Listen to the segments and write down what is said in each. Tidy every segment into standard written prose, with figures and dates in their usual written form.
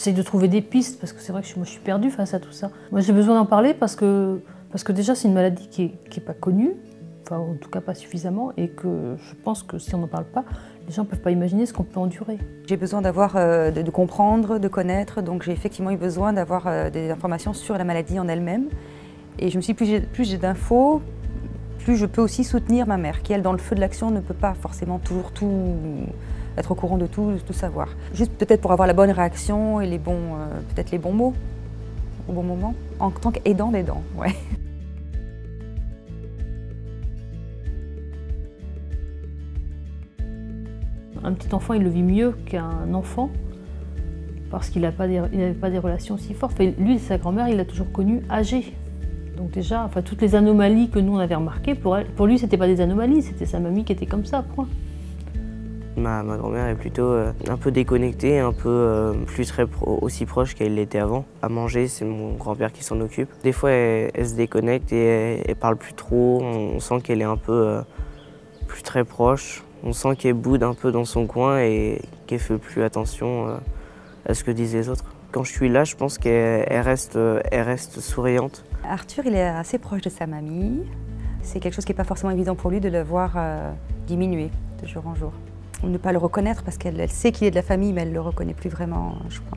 J'essaye de trouver des pistes parce que c'est vrai que moi je suis perdue face à tout ça. Moi j'ai besoin d'en parler parce que déjà c'est une maladie qui est pas connue, enfin en tout cas pas suffisamment, et que je pense que si on n'en parle pas, les gens ne peuvent pas imaginer ce qu'on peut endurer. J'ai besoin de comprendre, de connaître, donc j'ai effectivement eu besoin d'avoir des informations sur la maladie en elle-même. Et je me suis dit, plus j'ai d'infos, plus je peux aussi soutenir ma mère, qui elle, dans le feu de l'action, ne peut pas forcément toujours être au courant de tout savoir. Juste peut-être pour avoir la bonne réaction et peut-être les bons mots au bon moment, en tant qu'aidant d'aidant, ouais. Un petit enfant, il le vit mieux qu'un enfant parce qu'il n'avait pas des relations aussi fortes. Enfin, lui, sa grand-mère, il l'a toujours connue âgée. Donc déjà, enfin, toutes les anomalies que nous on avait remarquées, pour lui, c'était pas des anomalies, c'était sa mamie qui était comme ça, point. Ma grand-mère est plutôt un peu déconnectée, un peu plus aussi proche qu'elle l'était avant. À manger, c'est mon grand-père qui s'en occupe. Des fois, elle se déconnecte et elle parle plus trop. On sent qu'elle est un peu plus très proche. On sent qu'elle boude un peu dans son coin et qu'elle fait plus attention à ce que disent les autres. Quand je suis là, je pense qu'elle reste souriante. Arthur, il est assez proche de sa mamie. C'est quelque chose qui n'est pas forcément évident pour lui de le voir diminuer de jour en jour. Ne pas le reconnaître parce qu'elle sait qu'il est de la famille, mais elle ne le reconnaît plus vraiment, je crois.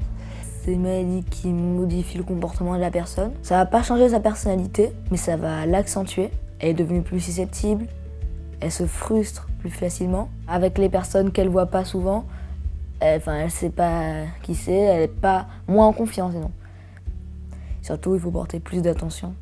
C'est une maladie qui modifie le comportement de la personne. Ça ne va pas changer sa personnalité, mais ça va l'accentuer. Elle est devenue plus susceptible, elle se frustre plus facilement. Avec les personnes qu'elle ne voit pas souvent, elle ne sait pas qui c'est, elle n'est pas moins en confiance, non. Surtout, il faut porter plus d'attention.